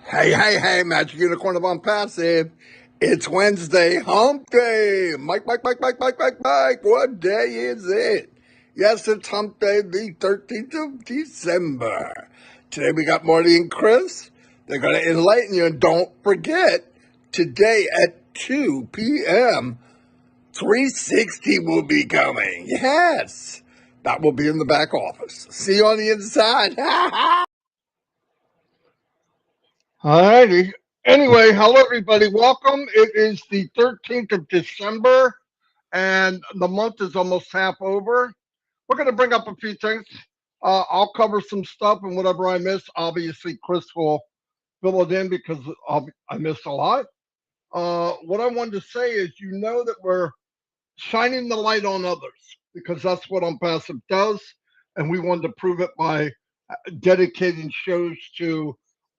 Hey, Magic Unicorn of ONPASSIVE. It's Wednesday, hump day. Mike. What day is it? Yes, it's hump day, the 13th of December. Today we got Marty and Chris. They're going to enlighten you. And don't forget, today at 2 p.m., 360 will be coming. Yes, that will be in the back office. See you on the inside. Alrighty. Anyway, hello everybody. Welcome. It is the 13th of December and the month is almost half over. We're going to bring up a few things. I'll cover some stuff and whatever I miss. Obviously, Chris will fill it in because I missed a lot. What I wanted to say is, that we're shining the light on others because that's what ONPASSIVE does. And we wanted to prove it by dedicating shows to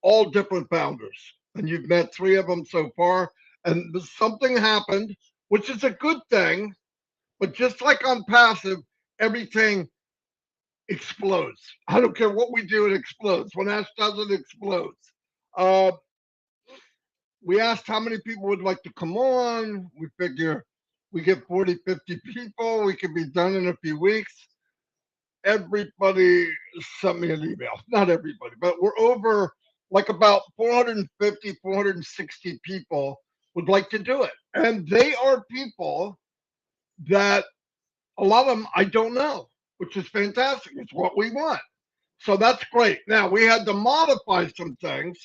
all different founders. And you've met 3 of them so far. And something happened, which is a good thing. But just like ONPASSIVE, everything explodes. I don't care what we do, it explodes. When Ash does it, explodes. We asked how many people would like to come on. We figure we get 40, 50 people. We could be done in a few weeks. Everybody sent me an email. Not everybody, but we're over like about 450, 460 people would like to do it. And they are people that a lot of them I don't know, which is fantastic. It's what we want. So that's great. Now, we had to modify some things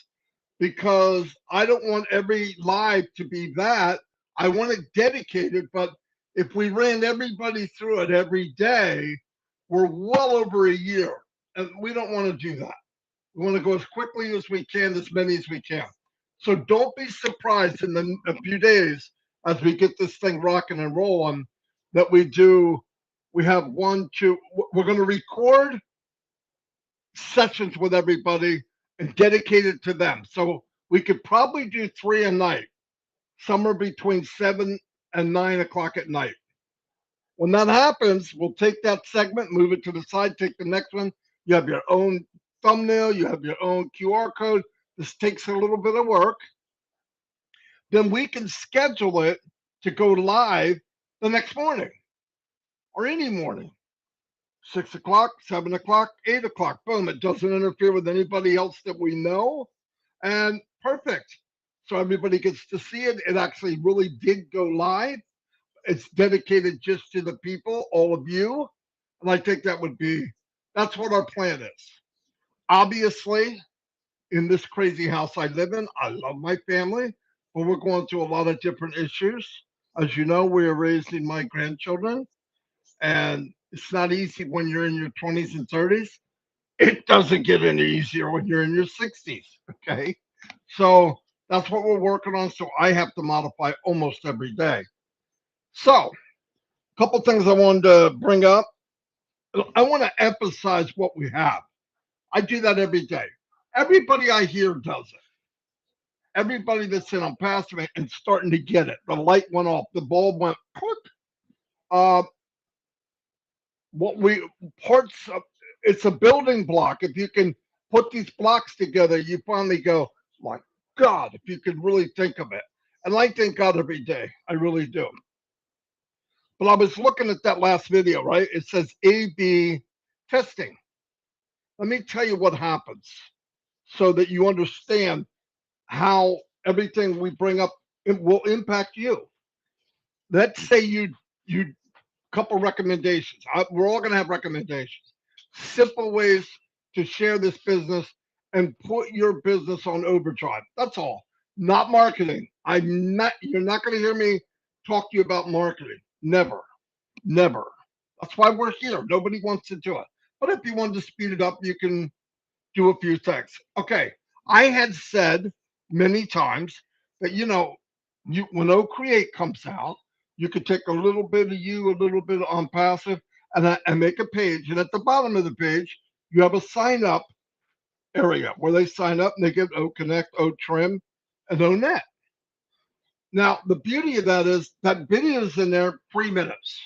because I don't want every live to be that. I want it dedicated, but if we ran everybody through it every day, we're well over a year, and we don't want to do that. We want to go as quickly as we can, as many as we can. So don't be surprised in a few days as we get this thing rocking and rolling that we have we're going to record sessions with everybody and dedicate it to them. So we could probably do 3 a night, somewhere between 7 and 9 o'clock at night. When that happens, we'll take that segment, move it to the side, take the next one. You have your own thumbnail, you have your own QR code. This takes a little bit of work. Then we can schedule it to go live the next morning or any morning. 6 o'clock, 7 o'clock, 8 o'clock. Boom. It doesn't interfere with anybody else that we know. And perfect. So everybody gets to see it. It actually really did go live. It's dedicated just to the people, all of you. And I think that's what our plan is. Obviously, in this crazy house I live in, I love my family, but we're going through a lot of different issues. As you know, we are raising my grandchildren, and it's not easy when you're in your 20s and 30s. It doesn't get any easier when you're in your 60s, okay? So that's what we're working on, so I have to modify almost every day. So, a couple things I wanted to bring up. I want to emphasize what we have. I do that every day. Everybody I hear does it. Everybody that's in ONPASSIVE and starting to get it. The light went off. The bulb went click. It's a building block. If you can put these blocks together, you finally go, my God, if you could really think of it. And I thank God every day. I really do. But I was looking at that last video, right? It says A/B testing. Let me tell you what happens so that you understand how everything we bring up will impact you. Let's say you couple recommendations. We're all going to have recommendations. Simple ways to share this business and put your business on overdrive. That's all. Not marketing. You're not going to hear me talk to you about marketing. Never. That's why we're here. Nobody wants to do it. But if you want to speed it up, you can do a few things. Okay. I had said many times that, when 𝐂𝐻𝐈𝐊𝐄 comes out, you could take a little bit of you, a little bit of ONPASSIVE, and make a page. And at the bottom of the page, you have a sign up area where they sign up and they get 𝐂Connect, 𝐂Trim, and 𝐂Net. Now, the beauty of that is that video is in there 3 minutes.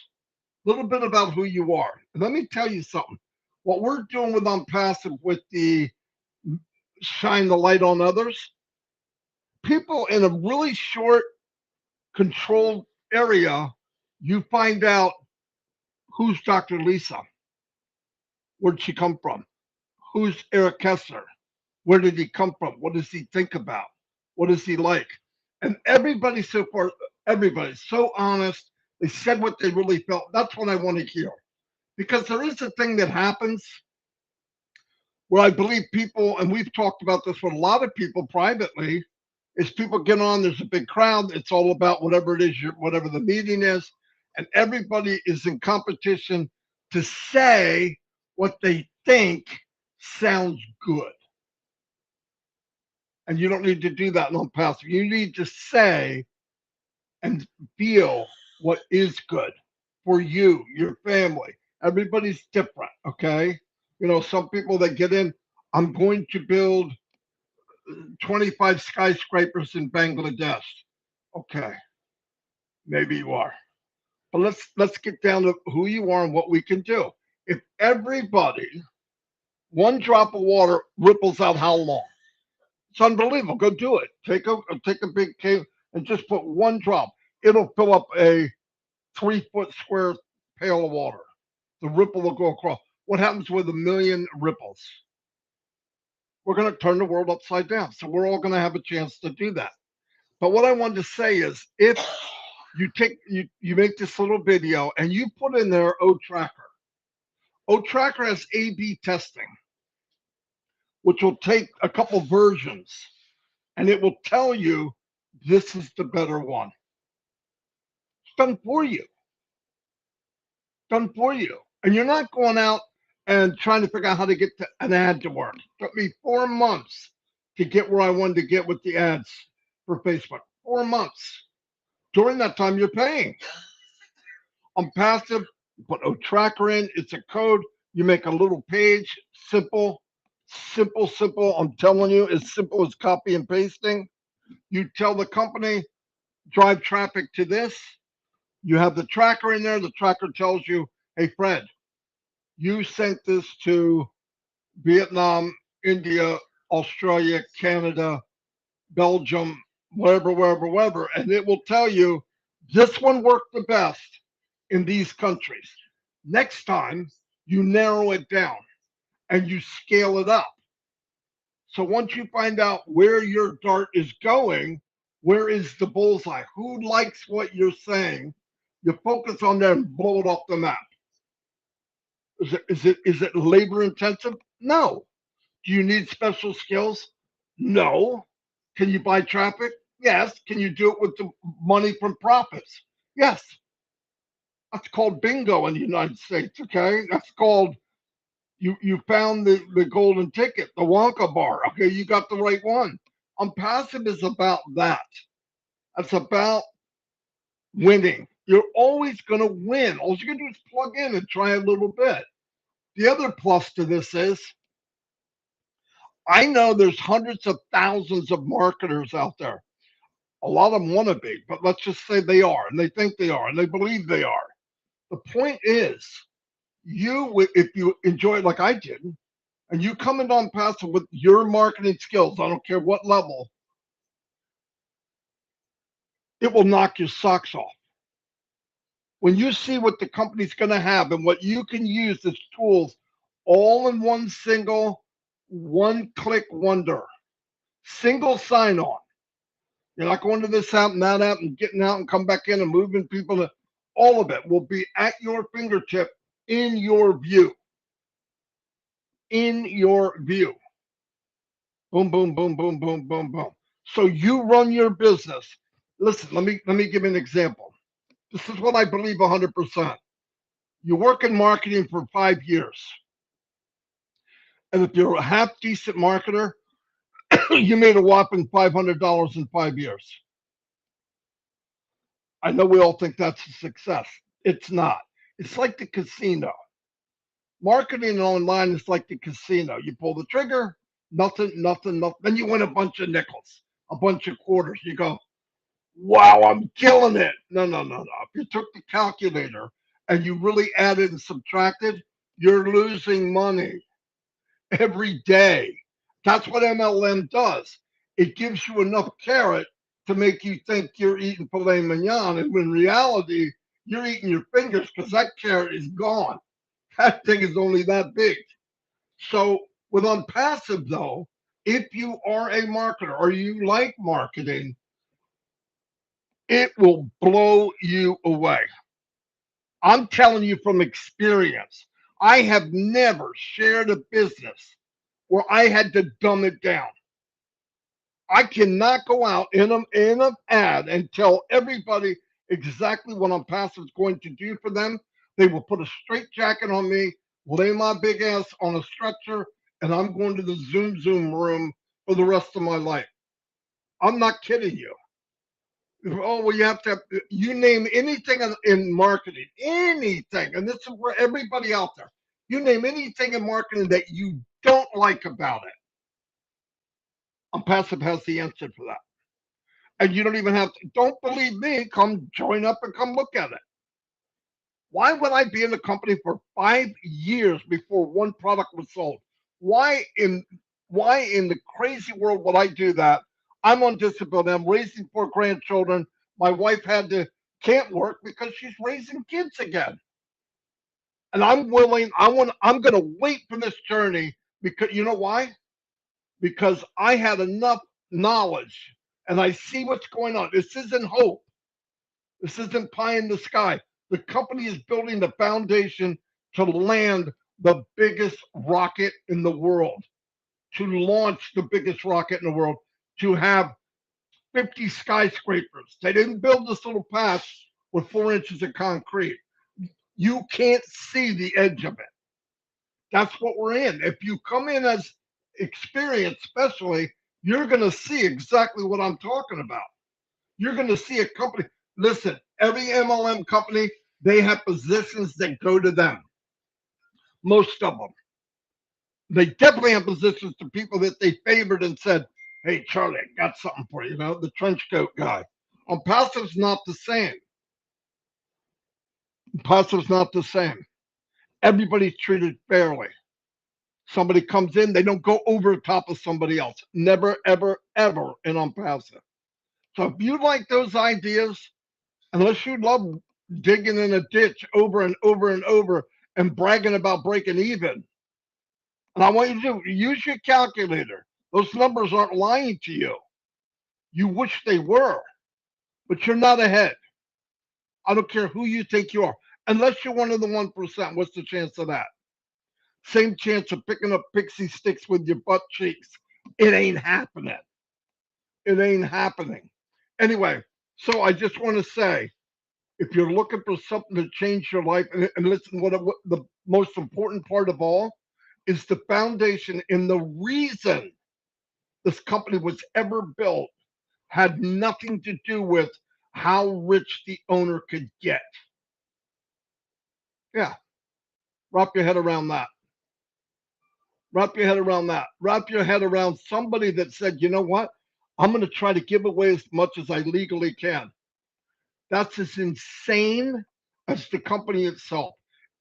A little bit about who you are. And let me tell you something. What we're doing with ONPASSIVE with the shine the light on others, people in a really short, controlled area, you find out who's Dr. Lisa, where'd she come from? Who's Eric Kessler? Where did he come from? What does he think about? What is he like? And everybody so far, everybody's so honest. They said what they really felt. That's what I want to hear. Because there is a thing that happens where I believe people, and we've talked about this with a lot of people privately, is people get on, there's a big crowd, it's all about whatever it is, whatever the meeting is, and everybody is in competition to say what they think sounds good. And you don't need to do that on passive. You need to say and feel what is good for you, your family. Everybody's different, okay? You know, some people that get in, I'm going to build 25 skyscrapers in Bangladesh. Okay, maybe you are. But let's get down to who you are and what we can do. If everybody, one drop of water ripples out how long? It's unbelievable. Go do it. Take a big cave and just put one drop. It'll fill up a 3-foot square pail of water. The ripple will go across. What happens with 1,000,000 ripples? We're going to turn the world upside down. So we're all going to have a chance to do that. But what I wanted to say is, if you make this little video and you put in there 𝐿_TRACKER. 𝐿_TRACKER has A/B testing, which will take a couple versions, and it will tell you this is the better one. It's done for you. Done for you. And you're not going out and trying to figure out how to get an ad to work. It took me 4 months to get where I wanted to get with the ads for Facebook. 4 months. During that time, you're paying. On passive, you put 𝐿_TRACKER in. It's a code. You make a little page. Simple. I'm telling you, as simple as copy and pasting. You tell the company, drive traffic to this. You have the tracker in there. The tracker tells you, hey, Fred, you sent this to Vietnam, India, Australia, Canada, Belgium, wherever, and it will tell you this one worked the best in these countries. Next time, you narrow it down and you scale it up. So once you find out where your dart is going, where is the bullseye? Who likes what you're saying? You focus on that and blow it off the map. Is it labor intensive? No. Do you need special skills? No. Can you buy traffic? Yes. Can you do it with the money from profits? Yes. That's called bingo in the United States, okay? That's called you found the golden ticket, the Wonka bar. Okay, you got the right one. ONPASSIVE is about that. It's about winning. You're always going to win. All you can do is plug in and try a little bit. The other plus to this is, I know there's hundreds of thousands of marketers out there. A lot of them want to be, but let's just say they are, and they think they are, and they believe they are. The point is, if you enjoy it like I did, and you come into ONPASSIVE with your marketing skills, I don't care what level, it will knock your socks off. When you see what the company's going to have and what you can use as tools all in one single, one-click wonder, single sign-on. You're not going to this app and that app and getting out and come back in and moving people to, all of it will be at your fingertip in your view. In your view. Boom, boom, boom, boom, boom, boom, boom. So you run your business. Listen, let me give you an example. This is what I believe 100%. You work in marketing for 5 years. And if you're a half decent marketer, you made a whopping $500 in 5 years. I know we all think that's a success. It's not. It's like the casino. Marketing online is like the casino. You pull the trigger, nothing. Then you win a bunch of nickels, a bunch of quarters. You go, wow, I'm killing it. No. If you took the calculator and you really added and subtracted, you're losing money every day. That's what MLM does. It gives you enough carrot to make you think you're eating filet mignon, and when in reality, you're eating your fingers because that carrot is gone. That thing is only that big. So with ONPASSIVE, though, if you are a marketer or you like marketing, it will blow you away. I'm telling you from experience. I have never shared a business where I had to dumb it down. I cannot go out in an ad and tell everybody exactly what ONPASSIVE is going to do for them. They will put a straight jacket on me, lay my big ass on a stretcher, and I'm going to the Zoom room for the rest of my life. I'm not kidding you. Oh, well, you have to have, you name anything in marketing, anything, and this is for everybody out there. You name anything in marketing that you don't like about it. ONPASSIVE has the answer for that. And you don't even have to, don't believe me, come join up and come look at it. Why would I be in the company for 5 years before one product was sold? Why in the crazy world would I do that? I'm on disability. I'm raising 4 grandchildren. My wife can't work because she's raising kids again. And I'm going to wait for this journey because you know why? Because I had enough knowledge and I see what's going on. This isn't hope. This isn't pie in the sky. The company is building the foundation to land the biggest rocket in the world, to launch the biggest rocket in the world, to have 50 skyscrapers. They didn't build this little patch with 4 inches of concrete. You can't see the edge of it. That's what we're in. If you come in as experienced, especially, you're going to see exactly what I'm talking about. You're going to see a company. Listen, every MLM company, they have positions that go to them. Most of them. They definitely have positions to people that they favored and said, hey, Charlie, I got something for you, the trench coat guy. ONPASSIVE's not the same. ONPASSIVE's not the same. Everybody's treated fairly. Somebody comes in, they don't go over the top of somebody else. Never, ever, ever in ONPASSIVE. So if you like those ideas, unless you love digging in a ditch over and over and over and bragging about breaking even, and I want you to use your calculator. Those numbers aren't lying to you. You wish they were, but you're not ahead. I don't care who you think you are. Unless you're one of the 1%, what's the chance of that? Same chance of picking up pixie sticks with your butt cheeks. It ain't happening. It ain't happening. Anyway, so I just want to say, if you're looking for something to change your life, and listen, what the most important part of all is the foundation and the reason this company was ever built had nothing to do with how rich the owner could get. Yeah. Wrap your head around that. Wrap your head around that. Wrap your head around somebody that said, you know what? I'm going to try to give away as much as I legally can. That's as insane as the company itself.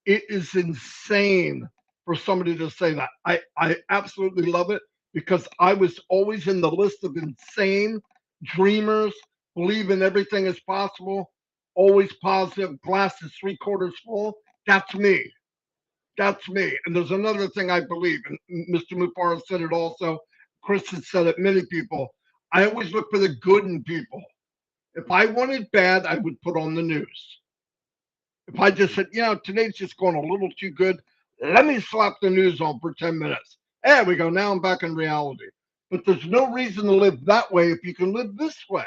It is insane for somebody to say that. I absolutely love it because I was always in the list of insane dreamers, believe in everything is possible, always positive, glass is 3/4 full. That's me. That's me. And there's another thing I believe, and Mr. Mupara said it also. Chris has said it, many people. I always look for the good in people. If I wanted bad, I would put on the news. If I just said, today's just going a little too good, let me slap the news on for 10 minutes. There we go. Now I'm back in reality. But there's no reason to live that way if you can live this way.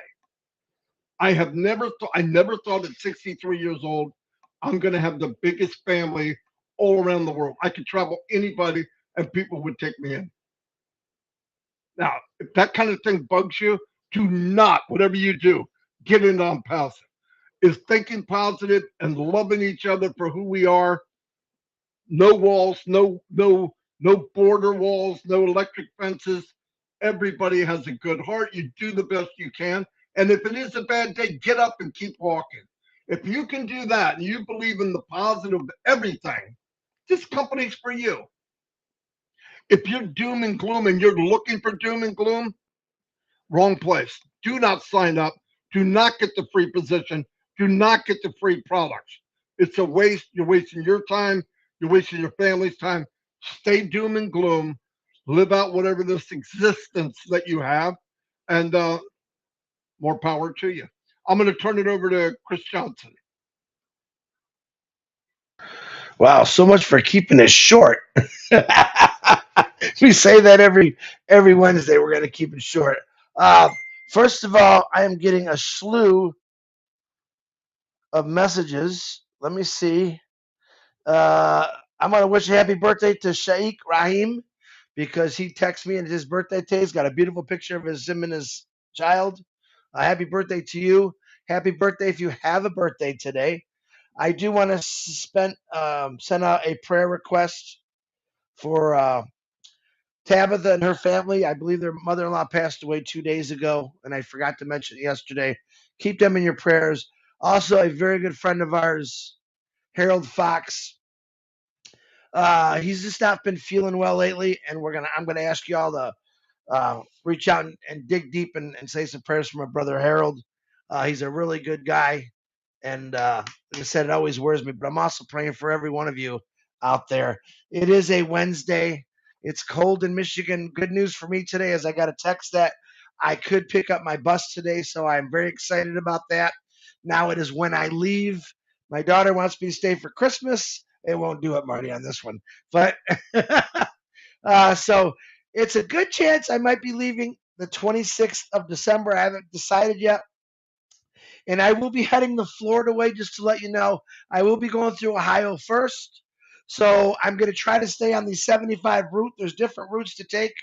I never thought at 63 years old, I'm going to have the biggest family all around the world. I could travel anybody and people would take me in. Now, if that kind of thing bugs you, do not, whatever you do, get into ONPASSIVE. Is thinking positive and loving each other for who we are. No walls, no border walls, no electric fences. Everybody has a good heart. You do the best you can. And if it is a bad day, get up and keep walking. If you can do that and you believe in the positive everything, this company's for you. If you're doom and gloom and you're looking for doom and gloom, Wrong place. Do not sign up. Do not get the free position. Do not get the free products. It's a waste. You're wasting your time. You're wasting your family's time. Stay doom and gloom. Live out whatever this existence that you have, and more power to you. I'm going to turn it over to Chris Johnson. Wow, so much for keeping it short. We say that every Wednesday. We're going to keep it short. Uh, First of all, I am getting a slew of messages. Let me see. Uh, I'm going to wish a happy birthday to 𝐂𝐈𝐊𝐿 because he texted me and it's his birthday today. He's got a beautiful picture of him and his child. Happy birthday to you. Happy birthday if you have a birthday today. I do want to send out a prayer request for Tabitha and her family. I believe their mother-in-law passed away 2 days ago, and I forgot to mention it yesterday. Keep them in your prayers. Also, a very good friend of ours, Harold Fox. He's just not been feeling well lately, and I'm gonna ask y'all to reach out and dig deep and say some prayers for my brother Harold. He's a really good guy, and like I said, it always worries me. But I'm also praying for every one of you out there. It is a Wednesday. It's cold in Michigan. Good news for me today is I got a text that I could pick up my bus today, so I'm very excited about that. Now it is when I leave. My daughter wants me to stay for Christmas. It won't do it, Marty, on this one. But so it's a good chance I might be leaving the 26th of December. I haven't decided yet. And I will be heading the Florida way, just to let you know. I will be going through Ohio first. So I'm going to try to stay on the 75 route. There's different routes to take,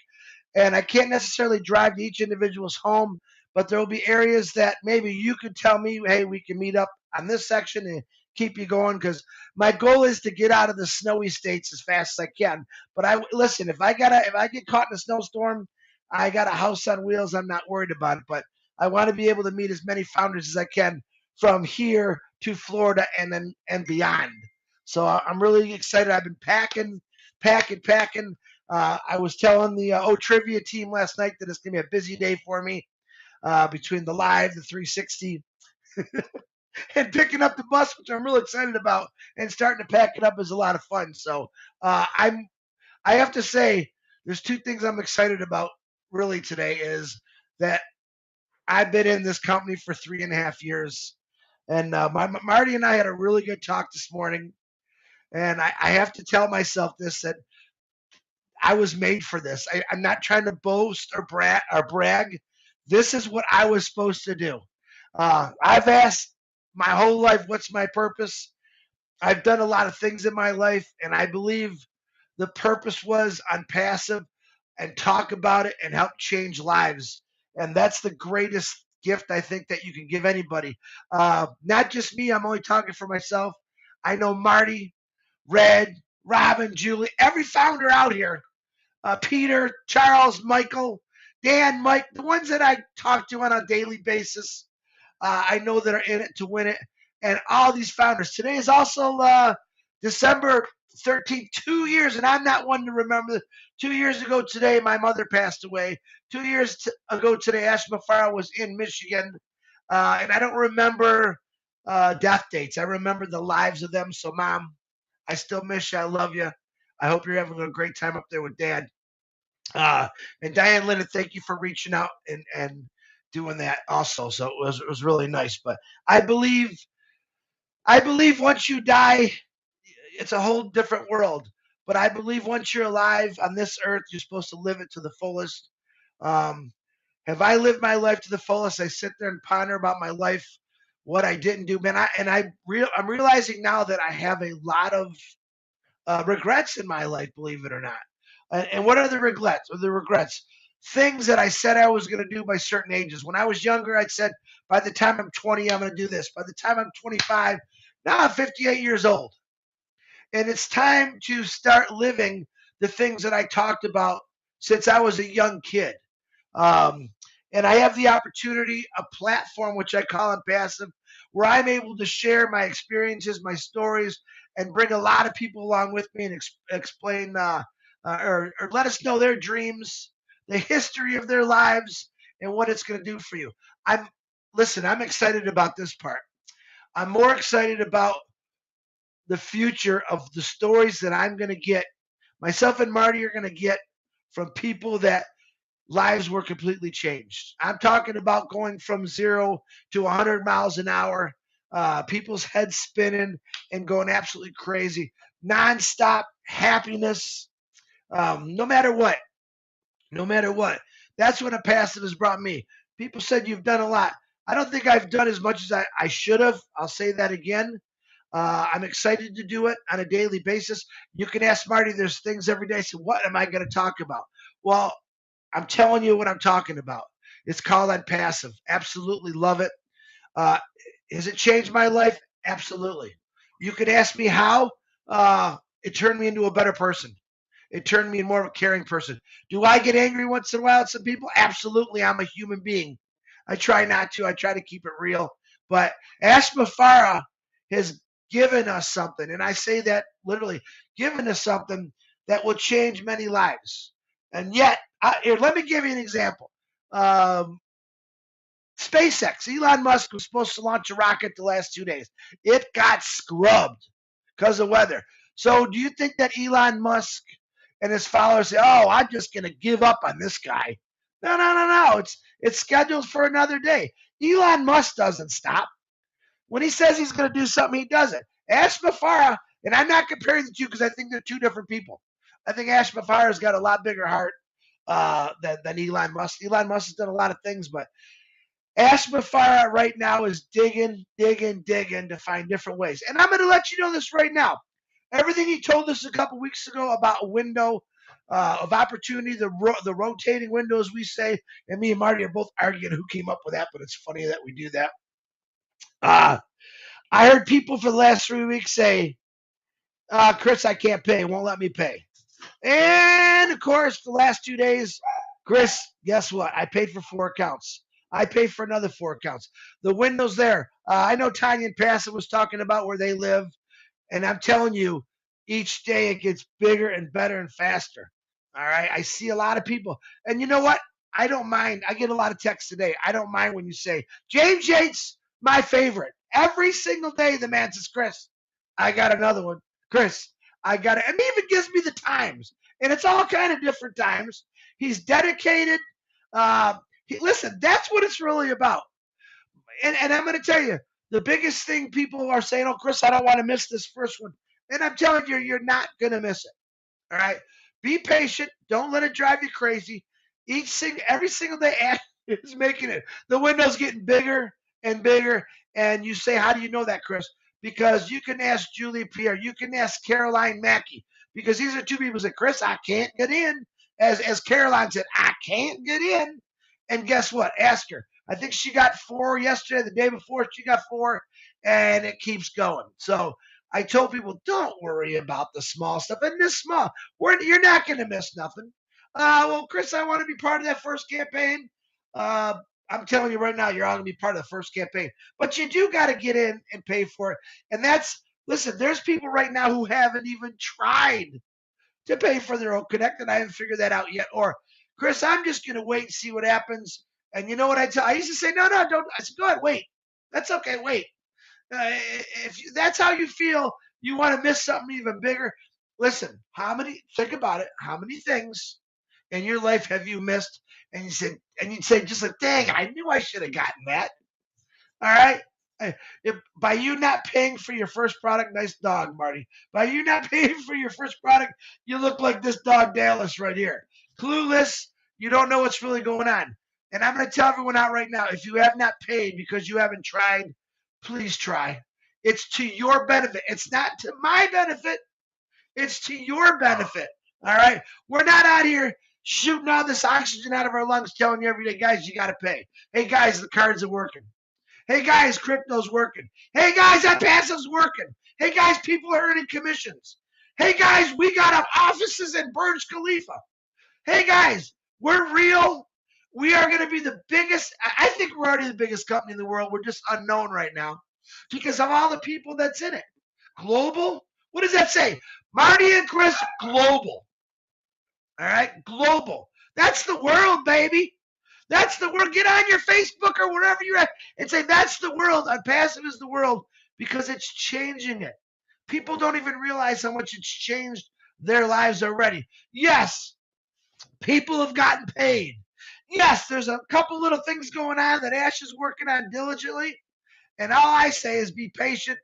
and I can't necessarily drive to each individual's home, but there will be areas that maybe you could tell me, hey, we can meet up on this section and keep you going, because my goal is to get out of the snowy states as fast as I can. But I listen, if I get caught in a snowstorm, I got a house on wheels. I'm not worried about it, but I want to be able to meet as many founders as I can from here to Florida and beyond. So I'm really excited. I've been packing. I was telling the Trivia team last night that it's going to be a busy day for me between the live, the 360, and picking up the bus, which I'm really excited about, and starting to pack it up is a lot of fun. So I have to say, there's two things I'm excited about really today is that I've been in this company for 3.5 years, and Marty and I had a really good talk this morning, and I have to tell myself this, that I was made for this. I'm not trying to boast or brag. This is what I was supposed to do. I've asked my whole life, what's my purpose? I've done a lot of things in my life, and I believe the purpose was on passive and talk about it and help change lives. And that's the greatest gift I think that you can give anybody. Not just me, I'm only talking for myself. I know Marty, Red, Robin, Julie, every founder out here, Peter, Charles, Michael, Dan, Mike, the ones that I talk to on a daily basis. I know that are in it to win it. And all these founders. Today is also December 13th, 2 years, and I'm not one to remember. 2 years ago today, my mother passed away. 2 years ago today, Ash Mafara was in Michigan. And I don't remember death dates. I remember the lives of them. So, Mom, I still miss you. I love you. I hope you're having a great time up there with Dad. Uh, and Diane Linda, thank you for reaching out and doing that also. So it was really nice. But I believe I believe once you die, it's a whole different world. But I believe once you're alive on this earth, you're supposed to live it to the fullest. Um, have I lived my life to the fullest? I sit there and ponder about my life, what I didn't do, man. I'm realizing now that I have a lot of regrets in my life, believe it or not. And what are the regrets? Things that I said I was going to do by certain ages. When I was younger, I said, by the time I'm 20, I'm going to do this. By the time I'm 25, now I'm 58 years old. And it's time to start living the things that I talked about since I was a young kid. Um, and I have the opportunity, a platform which I call ONPASSIVE, where I'm able to share my experiences, my stories, and bring a lot of people along with me and explain or let us know their dreams, the history of their lives, and what it's going to do for you. Listen, I'm excited about this part. I'm more excited about the future of the stories that I'm going to get. Myself and Marty are going to get from people that lives were completely changed. I'm talking about going from 0 to 100 miles an hour, people's heads spinning and going absolutely crazy, nonstop happiness, no matter what. No matter what. That's what ONPASSIVE has brought me. People said you've done a lot. I don't think I've done as much as I should have. I'll say that again. I'm excited to do it on a daily basis. You can ask Marty, there's things every day. So what am I going to talk about? Well, I'm telling you what I'm talking about. It's called ONPASSIVE. Absolutely love it. Uh, has it changed my life? Absolutely. You could ask me how. It turned me into a better person. It turned me into more of a caring person. Do I get angry once in a while at some people? Absolutely. I'm a human being. I try not to. I try to keep it real. But Ashmafara has given us something, and I say that literally, given us something that will change many lives. And yet, here, let me give you an example. SpaceX, Elon Musk was supposed to launch a rocket the last 2 days. It got scrubbed because of weather. So do you think that Elon Musk and his followers say, oh, I'm just going to give up on this guy? No, no, no, no. It's scheduled for another day. Elon Musk doesn't stop. When he says he's going to do something, he does it. Ash Mafara, and I'm not comparing the two because I think they're two different people. I think Ash Mafara's got a lot bigger heart than Elon Musk. Elon Musk has done a lot of things, but Ash Mafara right now is digging to find different ways. And I'm going to let you know this right now. Everything he told us a couple weeks ago about a window of opportunity, the rotating windows, we say, and me and Marty are both arguing who came up with that, but it's funny that we do that. I heard people for the last 3 weeks say, Chris, I can't pay. Won't let me pay. And, of course, the last 2 days, Chris, guess what? I paid for 4 accounts. I pay for another 4 accounts. The window's there. I know Tanya and Passive was talking about where they live, and I'm telling you, each day it gets bigger and better and faster. All right? I see a lot of people. And you know what? I don't mind. I get a lot of texts today. I don't mind when you say, James Yates, my favorite. Every single day the man says, Chris, I got another one. Chris, I got it. And he even gives me the times. And it's all kind of different times. He's dedicated. Listen, that's what it's really about. And I'm going to tell you, the biggest thing people are saying, oh, Chris, I don't want to miss this first one. And I'm telling you, you're not going to miss it. All right? Be patient. Don't let it drive you crazy. Every single day is making it. The window's getting bigger and bigger. And you say, how do you know that, Chris? Because you can ask Julie Pierre. You can ask Caroline Mackey. Because these are two people who say, Chris, I can't get in. As Caroline said, I can't get in. And guess what? Ask her. I think she got 4 yesterday. The day before, she got 4. And it keeps going. So I told people, don't worry about the small stuff. And this small, you're not going to miss nothing. Well, Chris, I want to be part of that first campaign. I'm telling you right now, you're all going to be part of the first campaign. But you do got to get in and pay for it. And listen, there's people right now who haven't even tried to pay for their own Connect, and I haven't figured that out yet. Or, Chris, I'm just going to wait and see what happens. And you know what I used to say, no, don't. I said, go ahead, wait. That's okay, wait. If that's how you feel, you want to miss something even bigger. Listen, think about it. How many things in your life have you missed? And you'd say, just like, dang, I knew I should have gotten that. All right. By you not paying for your first product, nice dog, Marty. By you not paying for your first product, you look like this dog Dallas right here. Clueless. You don't know what's really going on. And I'm going to tell everyone out right now, if you have not paid because you haven't tried, please try. It's to your benefit. It's not to my benefit. It's to your benefit. All right. We're not out here shooting all this oxygen out of our lungs, telling you every day, guys, you got to pay. Hey, guys, the cards are working. Hey, guys, crypto's working. Hey, guys, ONPASSIVE's working. Hey, guys, people are earning commissions. Hey, guys, we got offices in Burj Khalifa. Hey, guys, we're real. We are going to be the biggest. I think we're already the biggest company in the world. We're just unknown right now because of all the people that's in it. Global? What does that say? Marty and Chris, global. All right, global. That's the world, baby. That's the world. Get on your Facebook or wherever you're at and say, that's the world. ONPASSIVE is the world because it's changing it. People don't even realize how much it's changed their lives already. Yes, people have gotten paid. Yes, there's a couple little things going on that Ash is working on diligently. And all I say is be patient.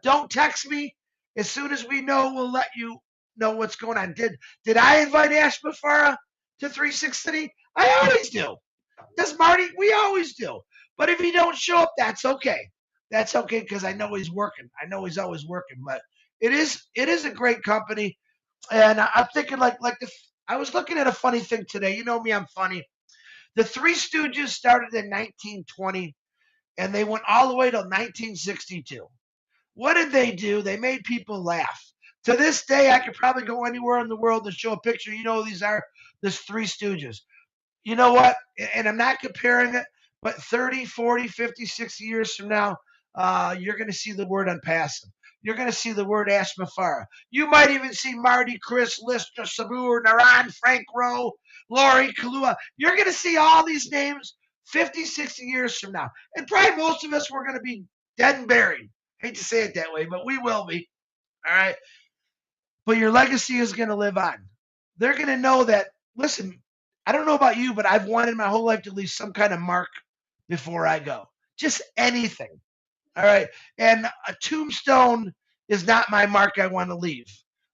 Don't text me. As soon as we know, we'll let you know what's going on. Did I invite Ash Mafara to 360? I always do. Does Marty? We always do. But if he don't show up, that's okay. That's okay because I know he's working. I know he's always working. But it is a great company. And I'm thinking I was looking at a funny thing today. You know me, I'm funny. The Three Stooges started in 1920 and they went all the way to 1962. What did they do? They made people laugh. To this day, I could probably go anywhere in the world and show a picture. You know, these are this Three Stooges. You know what? And I'm not comparing it, but 30, 40, 50, 60 years from now, you're going to see the word ONPASSIVE. You're going to see the word Ash Mafara. You might even see Marty, Chris, Lister, Sabur, Naran, Frank Rowe, Lori, Kalua. You're going to see all these names 50, 60 years from now. And probably most of us, we're going to be dead and buried. Hate to say it that way, but we will be. All right. But your legacy is going to live on. They're going to know that, listen, I don't know about you, but I've wanted my whole life to leave some kind of mark before I go. Just anything. All right. And a tombstone is not my mark I want to leave.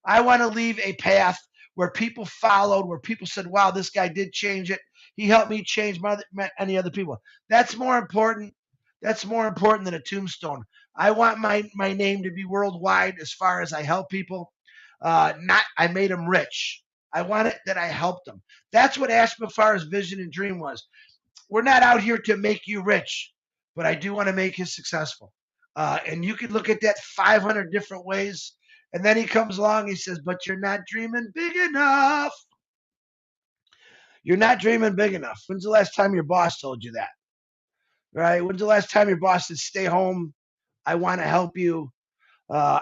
I want to leave a path where people followed, where people said, wow, this guy did change it. He helped me change many other people. That's more important. That's more important than a tombstone. I want my name to be worldwide as far as I help people. Not I made them rich. I want it that I helped them. That's what Ash Mafara's vision and dream was. We're not out here to make you rich, but I do want to make you successful. And you can look at that 500 different ways. And then he comes along, he says, but you're not dreaming big enough. You're not dreaming big enough. When's the last time your boss told you that? Right? When's the last time your boss said, stay home? I want to help you.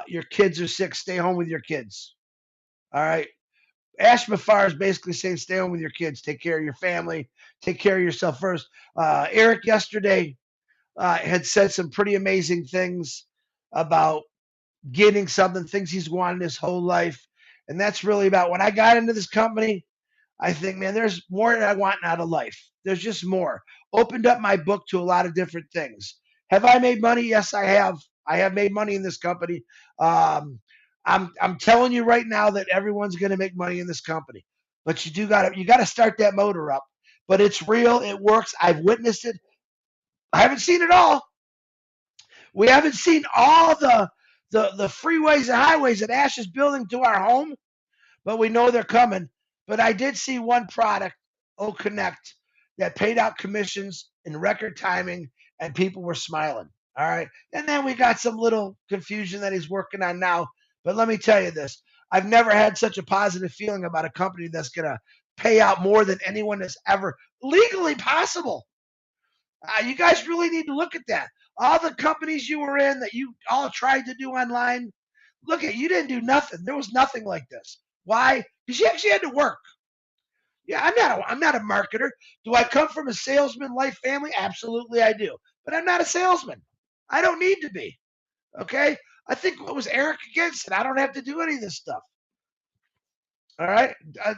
Your kids are sick. Stay home with your kids. All right. Ash Mafar is basically saying, stay home with your kids. Take care of your family. Take care of yourself first. Eric yesterday had said some pretty amazing things about getting something, things he's wanted his whole life. And that's really about when I got into this company, I think, man, there's more that I want out of life. There's just more. Opened up my book to a lot of different things. Have I made money? Yes, I have. I have made money in this company. I'm telling you right now that everyone's going to make money in this company, but you got to start that motor up. But it's real. It works. I've witnessed it. I haven't seen it all. We haven't seen all the freeways and highways that Ash is building to our home, but we know they're coming. But I did see one product, Connect, that paid out commissions in record timing, and people were smiling. All right. And then we got some little confusion that he's working on now. But let me tell you this, I've never had such a positive feeling about a company that's going to pay out more than anyone has ever legally possible. You guys really need to look at that. All the companies you were in that you all tried to do online, look at you didn't do nothing. There was nothing like this. Why? Because you actually had to work. Yeah, I'm not a marketer. Do I come from a salesman life family? Absolutely, I do. But I'm not a salesman. I don't need to be. Okay. I think what was Eric again said. I don't have to do any of this stuff. All right.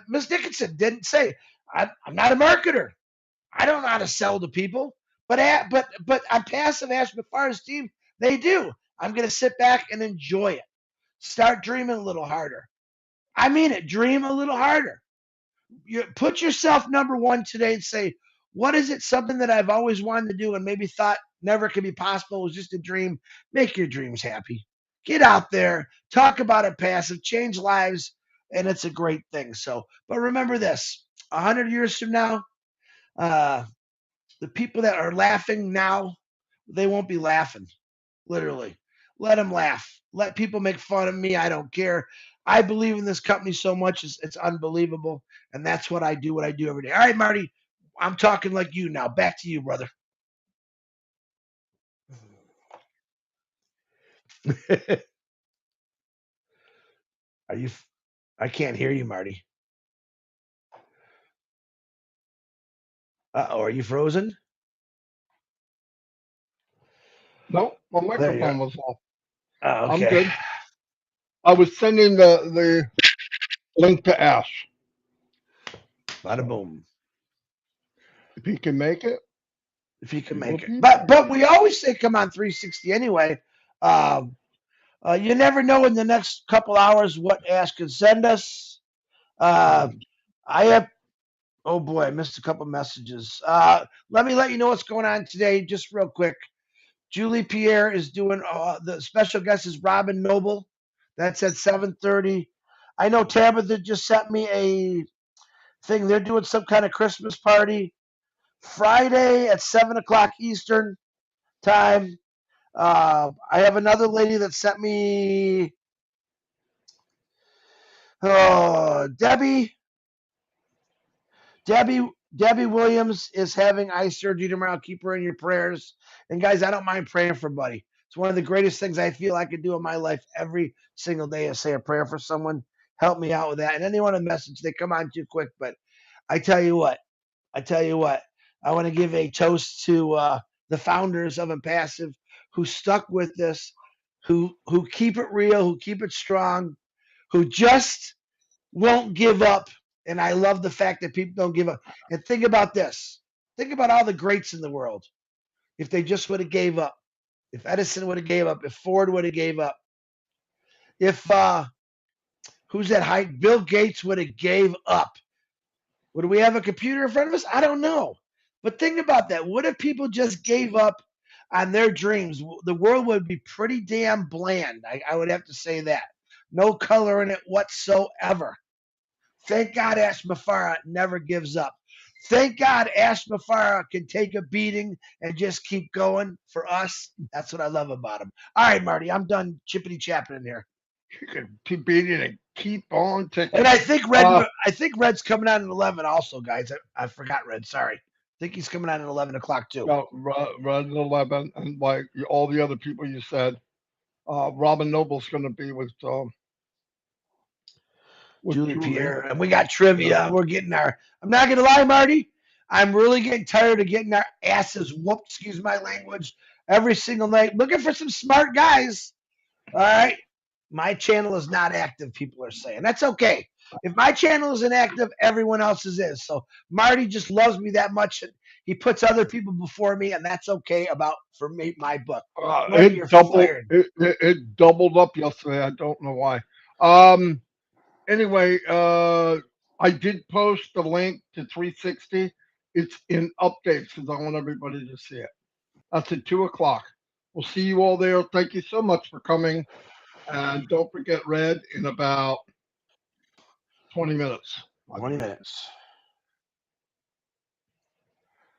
Miss Dickinson didn't say I'm not a marketer. I don't know how to sell to people, but ONPASSIVE Ash Mafara's team, they do. I'm gonna sit back and enjoy it. Start dreaming a little harder. I mean it. Dream a little harder. You put yourself number one today and say, what is it? Something that I've always wanted to do and maybe thought never could be possible. It was just a dream. Make your dreams happy. Get out there. Talk about it. Passive. Change lives, and it's a great thing. So, but remember this: 100 years from now, uh, the people that are laughing now, they won't be laughing. Literally. Let them laugh. Let people make fun of me. I don't care. I believe in this company so much. It's unbelievable. And that's what I do every day. All right, Marty, I'm talking like you now. Back to you, brother. Are you? I can't hear you, Marty. Are you frozen? No, my There you microphone was off. are. I'm Okay. good. I was sending the link to Ash. Bada So boom. if he can make it, If you can he will make it. be But there. we always say come on 360 anyway. Um, you never know in the next couple hours what Ash can send us. Uh, I have. Oh boy, I missed a couple messages. Let me let you know what's going on today, just real quick. Julie Pierre is doing the special guest is Robin Noble. That's at 7:30. I know Tabitha just sent me a thing. They're doing some kind of Christmas party Friday at 7 o'clock Eastern time. I have another lady that sent me Debbie. Debbie Williams is having eye surgery tomorrow. Keep her in your prayers. And guys, I don't mind praying for Buddy. It's one of the greatest things I feel I could do in my life every single day is say a prayer for someone. Help me out with that. And anyone a message, they come on too quick. But I tell you what, I want to give a toast to the founders of ONPASSIVE who stuck with this, who keep it real, who keep it strong, who just won't give up. And I love the fact that people don't give up. And think about this. Think about all the greats in the world. If they just would have gave up. If Edison would have gave up, if Ford would have gave up, if who's that height? Bill Gates would have gave up. Would we have a computer in front of us? I don't know. But think about that. What if people just gave up on their dreams? The world would be pretty damn bland. I would have to say that. No color in it whatsoever. Thank God Ash Mafara never gives up. Thank God Ash Mafara can take a beating and just keep going for us. That's what I love about him. All right, Marty, I'm done chippity chapping in here. You can keep beating and keep on And ticking. I think Red's coming on at 11 also, guys. I forgot Red. Sorry. I think he's coming on at 11 o'clock too. Red 11, and like all the other people you said, Robin Noble's going to be with Julie Julie. Pierre, and we got trivia. We're getting our. I'm not gonna lie, Marty. I'm really getting tired of getting our asses whooped. Excuse my language. Every single night, looking for some smart guys. All right, my channel is not active. People are saying that's okay. If my channel isn't active, everyone else's is. So Marty just loves me that much. He puts other people before me, and that's okay. About for me, my book. Marty, you're fired. It doubled up yesterday. I don't know why. Um. Anyway, I did post the link to 360. It's in updates because I want everybody to see it. That's at 2 o'clock. We'll see you all there. Thank you so much for coming. And don't forget Red in about 20 minutes, I 20 believe. minutes.